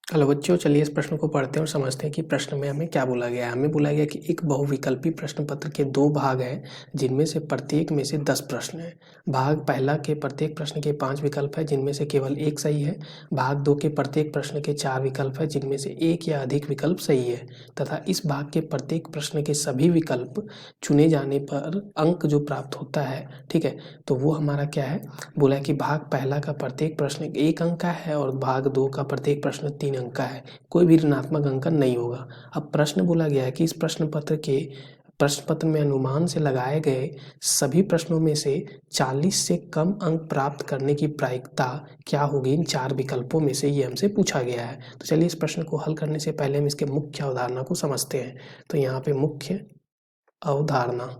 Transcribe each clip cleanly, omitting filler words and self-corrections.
Hello बच्चों, चलिए इस प्रश्न को पढ़ते हैं और समझते हैं कि प्रश्न में हमें क्या बोला गया है। हमें बोला गया कि एक बहुविकल्पी प्रश्न पत्र के 2 भाग हैं, जिनमें से प्रत्येक में से 10 प्रश्न हैं। भाग पहला के प्रत्येक प्रश्न के 5 विकल्प हैं, जिनमें से केवल एक सही है। भाग 2 के प्रत्येक प्रश्न के 4 विकल्प हैं, जिनमें से एक या अधिक विकल्प सही है, तथा इस भाग के प्रत्येक प्रश्न के सभी विकल्प चुने जाने पर अंक जो प्राप्त होता है, ठीक है, तो वो हमारा क्या है, बोला है कि भाग पहला का प्रत्येक प्रश्न 1 अंक का है और भाग 2 का प्रत्येक प्रश्न 3 अंक का है। कोई भी ऋणात्मक अंकन नहीं होगा। अब प्रश्न बोला गया है कि इस प्रश्न पत्र में अनुमान से लगाए गए सभी प्रश्नों में से 40 से कम अंक प्राप्त करने की प्रायिकता क्या होगी इन 4 विकल्पों में से, ये हमसे पूछा गया है। तो चलिए इस प्रश्न को हल करने से पहले हम इसके मुख्य अवधारणा को समझते हैं। तो यहाँ पे मुख्य अवधारणा,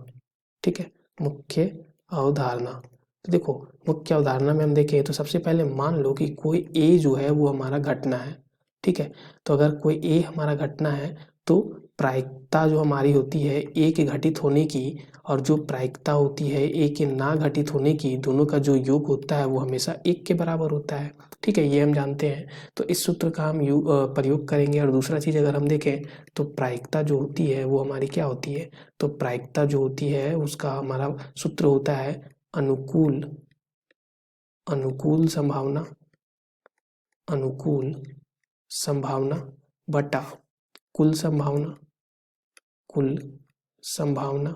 ठीक है, मुख्य अवधारणा। तो देखो, मुख्य अवधारणा में हम देखें तो सबसे पहले मान लो कि कोई ए जो है वो हमारा घटना है, ठीक है। तो अगर कोई ए हमारा घटना है तो प्रायिकता जो हमारी होती है ए के घटित होने की और जो प्रायिकता होती है ए के ना घटित होने की, दोनों का जो योग होता है वो हमेशा 1 के बराबर होता है, ठीक है, ये हम जानते हैं। तो इस सूत्र का हम प्रयोग करेंगे। और दूसरा चीज़ अगर हम देखें तो प्रायिकता जो होती है वो हमारी क्या होती है, तो प्रायिकता जो होती है उसका हमारा सूत्र होता है अनुकूल अनुकूल संभावना अनुकूल संभावना बटा कुल संभावना कुल संभावना,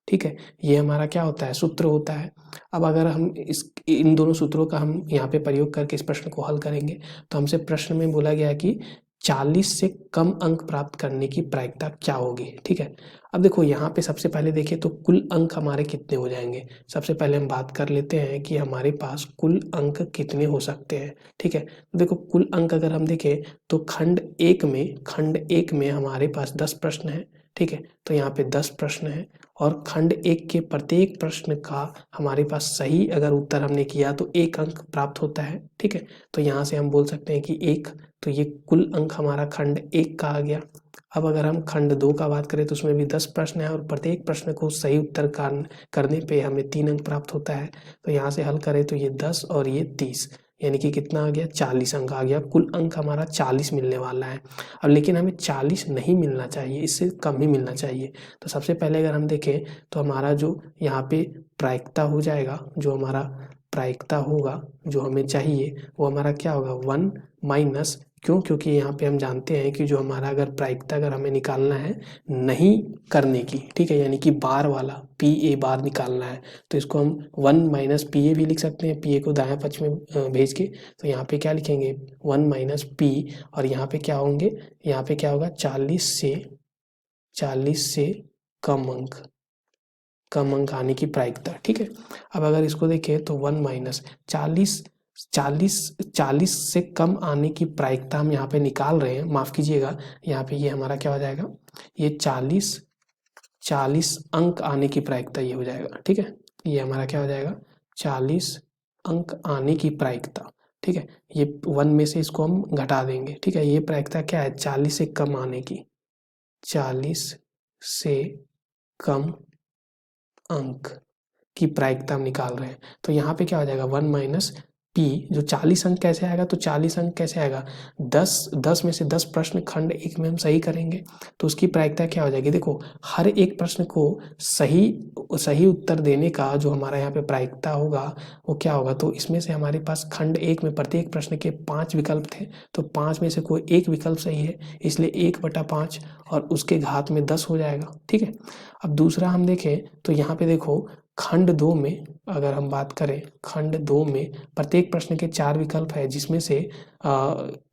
ठीक है। ये हमारा क्या होता है, सूत्र होता है। अब अगर हम इन दोनों सूत्रों का हम यहाँ पे प्रयोग करके इस प्रश्न को हल करेंगे तो हमसे प्रश्न में बोला गया है कि 40 से कम अंक प्राप्त करने की प्रायिकता क्या होगी, ठीक है। अब देखो यहाँ पे सबसे पहले देखें तो कुल अंक हमारे कितने हो जाएंगे। सबसे पहले हम बात कर लेते हैं कि हमारे पास कुल अंक कितने हो सकते हैं, ठीक है। तो देखो कुल अंक अगर हम देखें तो खंड एक में हमारे पास 10 प्रश्न हैं, ठीक है। तो यहाँ पे 10 प्रश्न हैं और खंड एक के प्रत्येक प्रश्न का हमारे पास सही अगर उत्तर हमने किया तो 1 अंक प्राप्त होता है, ठीक है। तो यहाँ से हम बोल सकते हैं कि 1, तो ये कुल अंक हमारा खंड 1 का आ गया। अब अगर हम खंड 2 का बात करें तो उसमें भी 10 प्रश्न है और प्रत्येक प्रश्न को सही उत्तर करने पे हमें 3 अंक प्राप्त होता है। तो यहाँ से हल करें तो ये 10 और ये 30, यानी कि कितना आ गया, 40 अंक आ गया। कुल अंक हमारा 40 मिलने वाला है। अब लेकिन हमें 40 नहीं मिलना चाहिए, इससे कम ही मिलना चाहिए। तो सबसे पहले अगर हम देखें तो हमारा जो यहाँ पे प्रायिकता हो जाएगा, जो हमारा प्रायिकता होगा जो हमें चाहिए वो हमारा क्या होगा, 1 माइनस, क्यों, क्योंकि यहाँ पे हम जानते हैं कि जो हमारा अगर प्रायिकता अगर हमें निकालना है नहीं करने की, ठीक है, यानी कि बार वाला पी ए बार निकालना है, तो इसको हम 1 माइनस पी ए भी लिख सकते हैं, पी ए को दाएं पक्ष में भेज के। तो यहाँ पे क्या लिखेंगे, 1 माइनस पी, और यहाँ पे क्या होंगे, यहाँ पे क्या होगा, 40 से कम अंक आने की प्रायिकता, ठीक है। अब अगर इसको देखें तो 1 माइनस 40 से कम आने की प्रायिकता हम यहाँ पे निकाल रहे हैं, माफ कीजिएगा, यहाँ पे ये हमारा क्या हो जाएगा, ये 40 अंक आने की प्रायिकता ये हो जाएगा, ठीक है। ये हमारा क्या हो जाएगा, 40 अंक आने की प्रायिकता, ठीक है। ये 1 में से इसको हम घटा देंगे, ठीक है। ये प्रायिकता क्या है, 40 से कम आने की, 40 से कम अंक की प्रायिकता हम निकाल रहे हैं। तो यहाँ पे क्या हो जाएगा, 1 माइनस पी, जो 40 अंक कैसे आएगा, तो 40 अंक कैसे आएगा, 10 में से 10 प्रश्न खंड एक में हम सही करेंगे तो उसकी प्रायिकता क्या हो जाएगी। देखो हर एक प्रश्न को सही उत्तर देने का जो हमारा यहाँ पे प्रायिकता होगा वो क्या होगा, तो इसमें से हमारे पास खंड एक में प्रत्येक प्रश्न के 5 विकल्प थे, तो 5 में से कोई एक विकल्प सही है, इसलिए 1/5 और उसके घात में 10 हो जाएगा, ठीक है। अब दूसरा हम देखें तो यहाँ पे देखो खंड 2 में अगर हम बात करें, खंड 2 में प्रत्येक प्रश्न के 4 विकल्प है, जिसमें से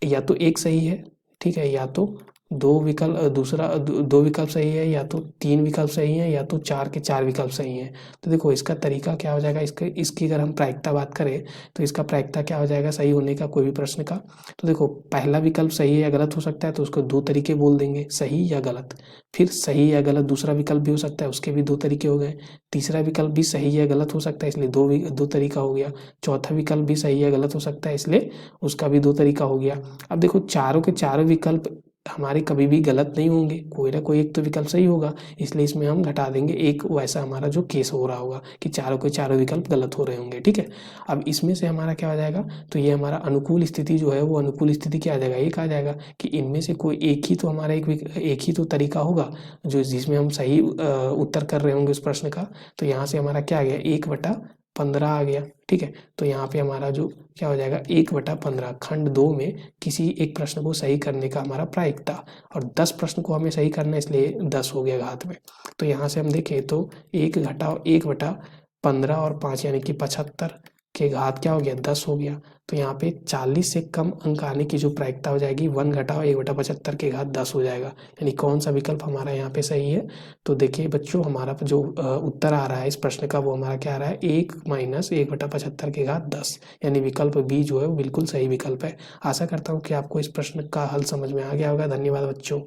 या तो एक सही है, ठीक है, या तो दो विकल्प सही है, या तो 3 विकल्प सही है, या तो 4 के 4 विकल्प सही हैं। तो देखो इसका तरीका क्या हो जाएगा, इसकी अगर हम प्रायिकता बात करें तो इसका प्रायिकता क्या हो जाएगा सही होने का कोई भी प्रश्न का। तो देखो पहला विकल्प सही है या गलत हो सकता है, तो उसको 2 तरीके बोल देंगे, सही या गलत। फिर सही या गलत दूसरा विकल्प भी हो सकता है, उसके भी 2 तरीके हो गए। तीसरा विकल्प भी सही या गलत हो सकता है, इसलिए दो तरीका हो गया। चौथा विकल्प भी सही या गलत हो सकता है, इसलिए उसका भी 2 तरीका हो गया। अब देखो चारों के चारों विकल्प हमारे कभी भी गलत नहीं होंगे, कोई ना कोई एक तो विकल्प सही होगा, इसलिए इसमें हम घटा देंगे एक वैसा हमारा जो केस हो रहा होगा कि चारों के चारों विकल्प गलत हो रहे होंगे। ठीक है, अब इसमें से हमारा क्या हो जाएगा, तो ये हमारा अनुकूल स्थिति जो है वो अनुकूल स्थिति क्या आ जाएगा, एक आ जाएगा कि इनमें से कोई एक ही तो हमारा एक ही तो तरीका होगा जो जिसमें हम सही उत्तर कर रहे होंगे उस प्रश्न का। तो यहाँ से हमारा क्या आ गया, 1/15 आ गया। ठीक है, तो यहाँ पे हमारा जो क्या हो जाएगा, 1/15 खंड 2 में किसी एक प्रश्न को सही करने का हमारा प्रायिकता, और 10 प्रश्न को हमें सही करना है इसलिए 10 हो गया घात में। तो यहाँ से हम देखें तो 1 घटाओ 1/15 और 5 यानी कि 75 के घात क्या हो गया, 10 हो गया। तो यहाँ पे 40 से कम अंक आने की जो प्रायिकता हो जाएगी 1 घटाओ 1/75 के घात 10 हो जाएगा। यानी कौन सा विकल्प हमारा यहाँ पे सही है, तो देखिए बच्चों हमारा जो उत्तर आ रहा है इस प्रश्न का वो हमारा क्या आ रहा है, 1 - 1/75 के घात 10, यानी विकल्प बी जो है वो बिल्कुल सही विकल्प है। आशा करता हूँ कि आपको इस प्रश्न का हल समझ में आ गया होगा। धन्यवाद बच्चों।